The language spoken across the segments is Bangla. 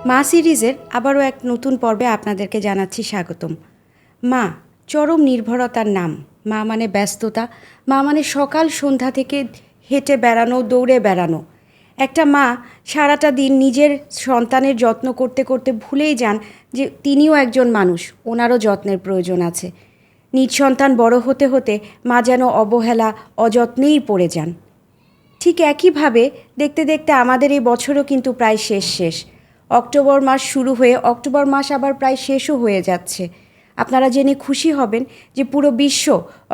মা সিরিজের আবারও এক নতুন পর্বে আপনাদেরকে জানাচ্ছি স্বাগতম। মা চরম নির্ভরতার নাম। মা মানে ব্যস্ততা, মা মানে সকাল সন্ধ্যা থেকে হেঁটে বেড়ানো, দৌড়ে বেড়ানো। একটা মা সারাটা দিন নিজের সন্তানের যত্ন করতে করতে ভুলেই যান যে তিনিও একজন মানুষ, ওনারও যত্নের প্রয়োজন আছে। নিজ সন্তান বড় হতে হতে মা যেন অবহেলা, অযত্নেই পড়ে যান। ঠিক একইভাবে দেখতে দেখতে আমাদের এই বছরও কিন্তু প্রায় শেষ। অক্টোবর মাস শুরু হয়ে অক্টোবর মাস আবার প্রায় শেষও হয়ে যাচ্ছে। আপনারা জেনে খুশি হবেন যে পুরো বিশ্ব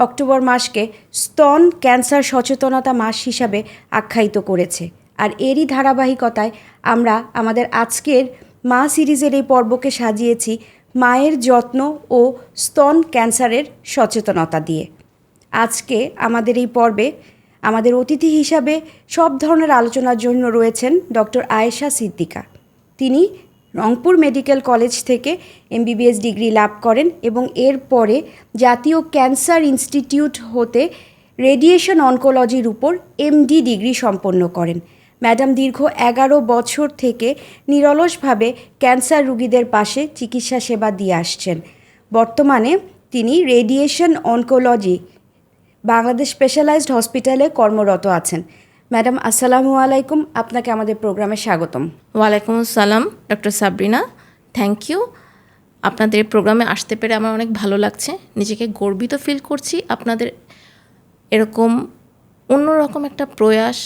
অক্টোবর মাসকে স্তন ক্যান্সার সচেতনতা মাস হিসাবে আখ্যায়িত করেছে। আর এরই ধারাবাহিকতায় আমরা আমাদের আজকের মা সিরিজের এই পর্বকে সাজিয়েছি মায়ের যত্ন ও স্তন ক্যান্সারের সচেতনতা দিয়ে। আজকে আমাদের এই পর্বে আমাদের অতিথি হিসাবে সব ধরনের আলোচনার জন্য রয়েছেন ডক্টর আয়েশা সিদ্দিকা। তিনি রংপুর মেডিকেল কলেজ থেকে MBBS ডিগ্রি লাভ করেন এবং এরপরে জাতীয় ক্যান্সার ইনস্টিটিউট হতে রেডিয়েশন অনকোলজির উপর MD ডিগ্রি সম্পন্ন করেন। ম্যাডাম দীর্ঘ 11 বছর থেকে নিরলসভাবে ক্যান্সার রোগীদের পাশে চিকিৎসা সেবা দিয়ে আসছেন। বর্তমানে তিনি রেডিয়েশন অনকোলজি বাংলাদেশ স্পেশালাইজড হসপিটালে কর্মরত আছেন। ম্যাডাম আসসালামু আলাইকুম, আপনাকে আমাদের প্রোগ্রামে স্বাগতম। ওয়ালাইকুম আসসালাম ডক্টর সাবরিনা, থ্যাংক ইউ। আপনাদের প্রোগ্রামে আসতে পেরে আমার অনেক ভালো লাগছে, নিজেকে গর্বিত ফিল করছি। আপনাদের এরকম অন্যরকম একটা প্রয়াস,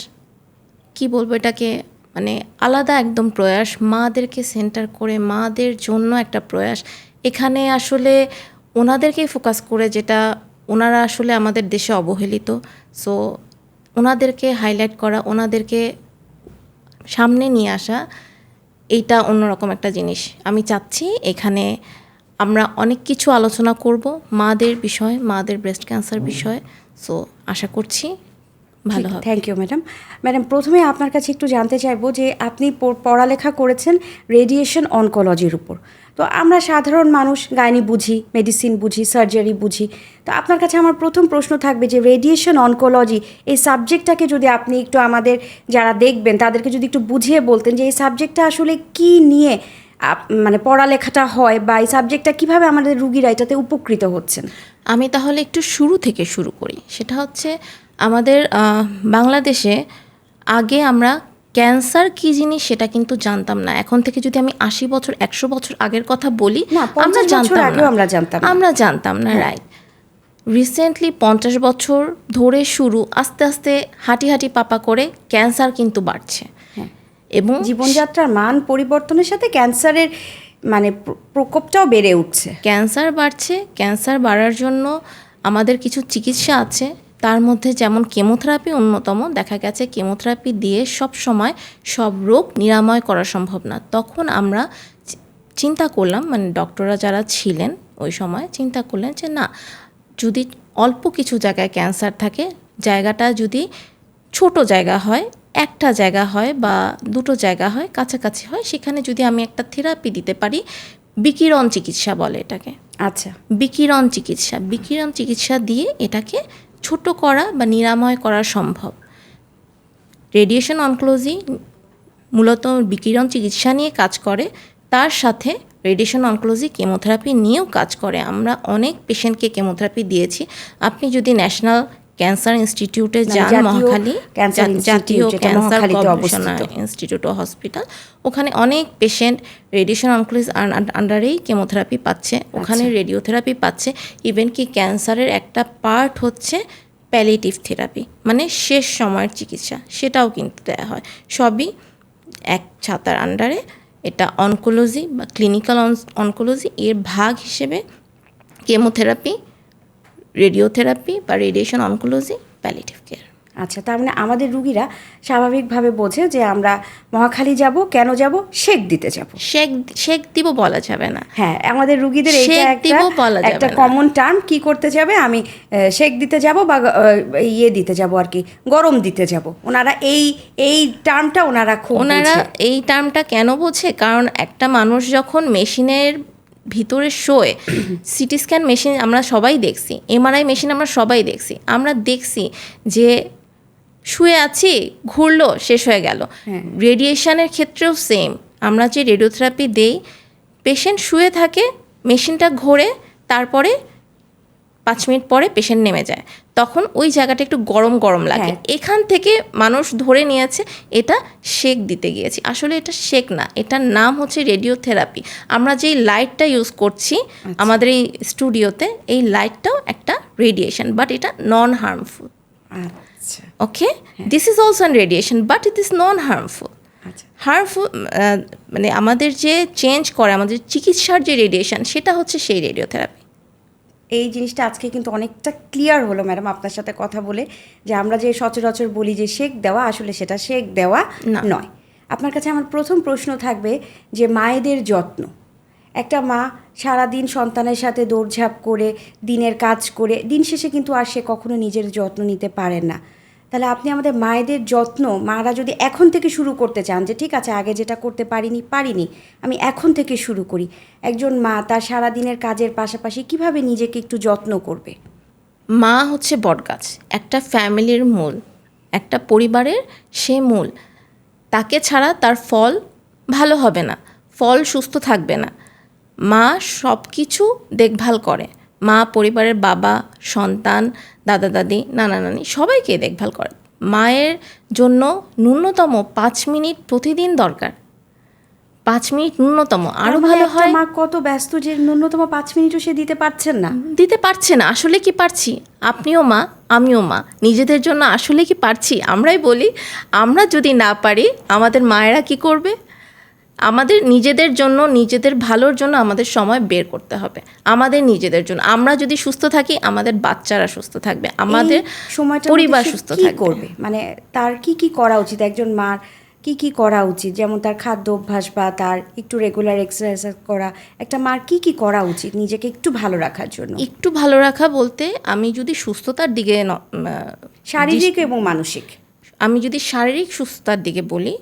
কি বলবো এটাকে, মানে আলাদা একদম প্রয়াস, মাদেরকে সেন্টার করে মাদের জন্য একটা প্রয়াস। এখানে আসলে ওনাদেরকেই ফোকাস করে, যেটা ওনারা আসলে আমাদের দেশে অবহেলিত। সো ওনাদেরকে হাইলাইট করা, ওনাদেরকে সামনে নিয়ে আসা, এইটা অন্যরকম একটা জিনিস। আমি চাচ্ছি এখানে আমরা অনেক কিছু আলোচনা করব মাদের বিষয়, মাদের ব্রেস্ট ক্যান্সার বিষয়। সো আশা করছি ভালো হবে। Thank you madam. ম্যাডাম প্রথমে আপনার কাছে একটু জানতে চাইবো যে আপনি পড়ালেখা করেছেন রেডিয়েশন অনকোলজির উপর। তো আমরা সাধারণ মানুষ গাইনি বুঝি, মেডিসিন বুঝি, সার্জারি বুঝি। তো আপনার কাছে আমার প্রথম প্রশ্ন থাকবে যে রেডিয়েশন অনকোলজি এই সাবজেক্টটাকে যদি আপনি একটু আমাদের যারা দেখবেন তাদেরকে যদি একটু বুঝিয়ে বলতেন যে এই সাবজেক্টটা আসলে কি নিয়ে মানে পড়ালেখাটা হয়, বা এই সাবজেক্টটা কীভাবে আমাদের রুগীরা এটাতে উপকৃত হচ্ছেন। আমি তাহলে একটু শুরু থেকে শুরু করি। সেটা হচ্ছে আমাদের বাংলাদেশে আগে আমরা ক্যান্সার কী জিনিস সেটা কিন্তু জানতাম না। এখন থেকে যদি আমি 80 বছর 100 বছর আগের কথা বলি, আমরা জানতাম না রাইট। রিসেন্টলি 50 বছর ধরে শুরু, আস্তে আস্তে হাঁটি পাপা করে ক্যান্সার কিন্তু বাড়ছে। এবং জীবনযাত্রার মান পরিবর্তনের সাথে ক্যান্সারের মানে প্রকোপটাও বেড়ে উঠছে। ক্যান্সার বাড়ছে। ক্যান্সার বাড়ার জন্য আমাদের কিছু চিকিৎসা আছে, তার মধ্যে যেমন কেমোথেরাপি অন্যতম। দেখা গেছে কেমোথেরাপি দিয়ে সব সময় সব রোগ নিরাময় করা সম্ভব না। তখন আমরা চিন্তা করলাম, মানে ডক্টররা যারা ছিলেন ওই সময় চিন্তা করলেন যে না, যদি অল্প কিছু জায়গায় ক্যান্সার থাকে, জায়গাটা যদি ছোট জায়গা হয়, একটা জায়গা হয় বা দুটো জায়গা হয়, কাছাকাছি হয়, সেখানে যদি আমি একটা থেরাপি দিতে পারি, বিকিরণ চিকিৎসা বলে এটাকে। আচ্ছা, বিকিরণ চিকিৎসা দিয়ে এটাকে ছোট করা বা নিরাময় করা সম্ভব। রেডিয়েশন অনকোলজি মূলত বিকিরণ চিকিৎসা নিয়ে কাজ করে, তার সাথে রেডিয়েশন অনকোলজি কেমোথেরাপি নিয়েও কাজ করে। আমরা অনেক পেশেন্টকে কেমোথেরাপি দিয়েছি। আপনি যদি ন্যাশনাল ক্যান্সার ইনস্টিটিউটে যান, মহাখালী জাতীয় ক্যান্সার গবেষণা ইনস্টিটিউট ও হসপিটাল, ওখানে অনেক পেশেন্ট রেডিয়েশন অনকোলজি আন্ডারেই কেমোথেরাপি পাচ্ছে, ওখানে রেডিওথেরাপি পাচ্ছে। ইভেন কি ক্যান্সারের একটা পার্ট হচ্ছে প্যালিয়েটিভ থেরাপি, মানে শেষ সময়ের চিকিৎসা, সেটাও কিন্তু দেওয়া হয়। সবই এক ছাতার আন্ডারে। এটা অনকোলজি বা ক্লিনিক্যাল অনকোলজি, এর ভাগ হিসেবে কেমোথেরাপি, রেডিওথেরাপি বা রেডিয়েশন অনকোলজি, প্যালিয়েটিভ কেয়ার। আচ্ছা, তার মানে আমাদের রুগীরা স্বাভাবিকভাবে বোঝে যে আমরা মহাখালী যাব, কেন যাব, শেক দিতে যাব। শেক দিব বলা যাবে না। হ্যাঁ, আমাদের রুগীদের এটা একটা কমন টার্ম, কি করতে যাবে, আমি শেক দিতে যাব বা ইয়ে দিতে যাব আর কি, গরম দিতে যাব। ওনারা এই টার্মটা ওনারা এই টার্মটা কেন বোঝে? কারণ একটা মানুষ যখন মেশিনের ভিতরে শোয়, সিটি স্ক্যান মেশিন আমরা সবাই দেখছি, MRI মেশিন আমরা সবাই দেখছি, আমরা দেখছি যে শুয়ে আছি, ঘুরলো, শেষ হয়ে গেল। রেডিয়েশনের ক্ষেত্রেও সেম। আমরা যে রেডিওথেরাপি দেই, পেশেন্ট শুয়ে থাকে, মেশিনটা ঘোরে, তারপরে 5 মিনিট পরে পেশেন্ট নেমে যায়, তখন ওই জায়গাটা একটু গরম গরম লাগে। এখান থেকে মানুষ ধরে নিয়েছে এটা শেক দিতে গিয়েছি। আসলে এটা শেক না, এটার নাম হচ্ছে রেডিওথেরাপি। আমরা যেই লাইটটা ইউজ করছি আমাদের এই স্টুডিওতে, এই লাইটটাও একটা রেডিয়েশন, বাট এটা নন হার্মফুল। আচ্ছা okay, this is also an radiation, but it is non harmful. আচ্ছা হার্মফুল মানে আমাদের যে চেঞ্জ করে, আমাদের চিকিৎসার যে রেডিয়েশন, সেটা হচ্ছে সেই রেডিওথেরাপি। এই জিনিসটা আজকে কিন্তু অনেকটা ক্লিয়ার হলো ম্যাডাম আপনার সাথে কথা বলে, যে আমরা যে সচরাচর বলি যে শেক দেওয়া, আসলে সেটা শেক দেওয়া নয়। আপনার কাছে আমার প্রথম প্রশ্ন থাকবে যে মায়েদের যত্ন, একটা মা সারাদিন সন্তানের সাথে দৌড়ঝাঁপ করে দিনের কাজ করে দিন শেষে কিন্তু আর সে কখনো নিজের যত্ন নিতে পারেন না। তাহলে আপনি আমাদের মায়েদের যত্ন, মারা যদি এখন থেকে শুরু করতে চান যে ঠিক আছে আগে যেটা করতে পারিনি আমি এখন থেকে শুরু করি, একজন মা তার সারাদিনের কাজের পাশাপাশি কিভাবে নিজেকে একটু যত্ন করবে? মা হচ্ছে বটগাছ, একটা ফ্যামিলির মূল, একটা পরিবারের সে মূল। তাকে ছাড়া তার ফল ভালো হবে না, ফল সুস্থ থাকবে না। মা সব কিছু দেখভাল করে। মা পরিবারের বাবা, সন্তান, দাদা দাদি, নানা নানি সবাইকে দেখভাল করে। মায়ের জন্য ন্যূনতম 5 মিনিট প্রতিদিন দরকার। 5 মিনিট ন্যূনতম, আরও ভালো হয়। মা কত ব্যস্ত যে ন্যূনতম 5 মিনিটও সে দিতে পারছেন না। দিতে পারছে না। আসলে কি পারছি? আপনিও মা, আমিও মা, নিজেদের জন্য আসলে কি পারছি? আমরাই বলি, আমরা যদি না পারি আমাদের মায়েরা কি করবে? আমাদের নিজেদের জন্য, নিজেদের ভালোর জন্য আমাদের সময় বের করতে হবে, আমাদের নিজেদের জন্য। আমরা যদি সুস্থ থাকি আমাদের বাচ্চারা সুস্থ থাকবে, আমাদের সময়টা পরিবার সুস্থ থাকবে। করবে মানে তার কি করা উচিত, একজন মার কি করা উচিত? যেমন তার খাদ্য অভ্যাস বা তার একটু রেগুলার এক্সারসাইজ করা, একটা মার কি করা উচিত নিজেকে একটু ভালো রাখার জন্য? একটু ভালো রাখা বলতে, আমি যদি সুস্থতার দিকে শারীরিক এবং মানসিক, আমি যদি শারীরিক সুস্থতার দিকে বলি,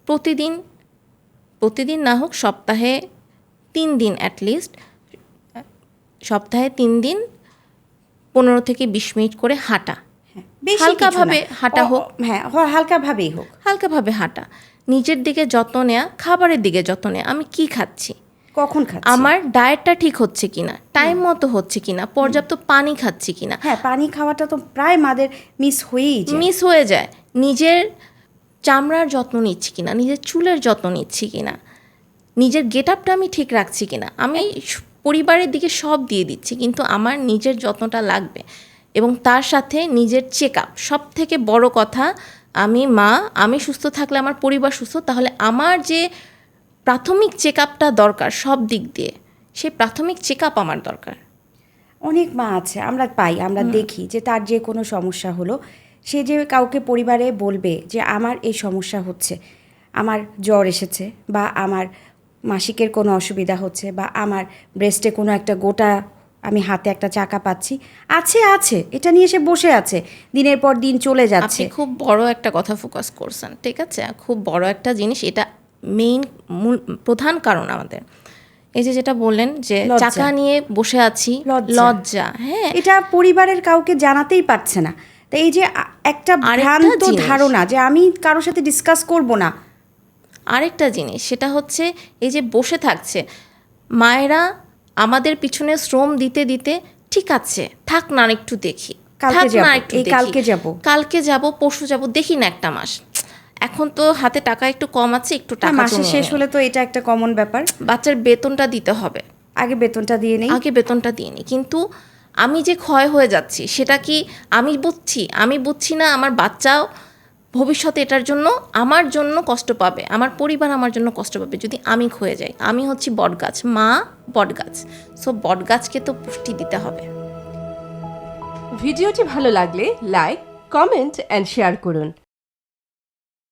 প্রতিদিন না হোক সপ্তাহে 3 দিন অ্যাটলিস্ট, সপ্তাহে 3 দিন 15 থেকে 20 মিনিট করে হাঁটা, হালকাভাবে হাঁটা হোক, হ্যাঁ হালকাভাবেই হোক, হালকাভাবে হাঁটা। নিজের দিকে যত্ন নেওয়া, খাবারের দিকে যত্ন নেওয়া, আমি কি খাচ্ছি, কখন খাচ্ছি, আমার ডায়েটটা ঠিক হচ্ছে কিনা, টাইম মতো হচ্ছে কিনা, পর্যাপ্ত পানি খাচ্ছি কিনা। হ্যাঁ পানি খাওয়াটা তো প্রায় মাদের মিস হয়ে যায়। নিজের চামড়ার যত্ন নিচ্ছি কিনা, নিজের চুলের যত্ন নিচ্ছি কিনা, নিজের গেট আপটা আমি ঠিক রাখছি কিনা। আমি পরিবারের দিকে সব দিয়ে দিচ্ছি, কিন্তু আমার নিজের যত্নটা লাগবে। এবং তার সাথে নিজের চেক আপ, সব থেকে বড় কথা। আমি সুস্থ থাকলে আমার পরিবার সুস্থ, তাহলে আমার যে প্রাথমিক চেক আপটা দরকার সব দিক দিয়ে, সেই প্রাথমিক চেক আপ আমার দরকার। অনেক মা আছে আমরা দেখি যে তার যে কোনো সমস্যা হলো, সে যে কাউকে পরিবারে বলবে যে আমার এই সমস্যা হচ্ছে, আমার জ্বর এসেছে, বা আমার মাসিকের কোনো অসুবিধা হচ্ছে, বা আমার ব্রেস্টে কোনো একটা গোটা, আমি হাতে একটা চাকা পাচ্ছি, আছে এটা নিয়ে সে বসে আছে, দিনের পর দিন চলে যাচ্ছে। আপনি খুব বড় একটা কথা ফোকাস করছেন, ঠিক আছে? খুব বড় একটা জিনিস, এটা প্রধান কারণ আমাদের এই যেটা বললেন যে চাকা নিয়ে বসে আছি, লজ্জা। হ্যাঁ, এটা পরিবারের কাউকে জানাতেই পারছে না। তো এই যে একটা ভ্রান্ত ধারণা যে আমি কারোর সাথে ডিসকাস করব না। আরেকটা জিনিস, সেটা হচ্ছে এই যে বসে থাকছে মায়েরা, আমাদের পিছনে শ্রম দিতে দিতে ঠিক আছে থাক না একটু দেখি, কালকে যাব, পরশু যাব, দেখি না একটা মাস, এখন তো হাতে টাকা একটু কম আছে, একটু টাকা মাসে শেষ হলে তো এটা একটা কমন ব্যাপার, বাচ্চার বেতনটা দিতে হবে, আগে বেতনটা দিয়ে নিই। কিন্তু আমি যে ক্ষয় হয়ে যাচ্ছি সেটা কি আমি বুঝছি না। আমার বাচ্চাও ভবিষ্যতে এটার জন্য, আমার জন্য কষ্ট পাবে, আমার পরিবার আমার জন্য কষ্ট পাবে যদি আমি ক্ষয়ে যাই। আমি হচ্ছি বটগাছ, মা বটগাছ, সো বটগাছকে তো পুষ্টি দিতে হবে। ভিডিওটি ভালো লাগলে লাইক, কমেন্ট এন্ড শেয়ার করুন।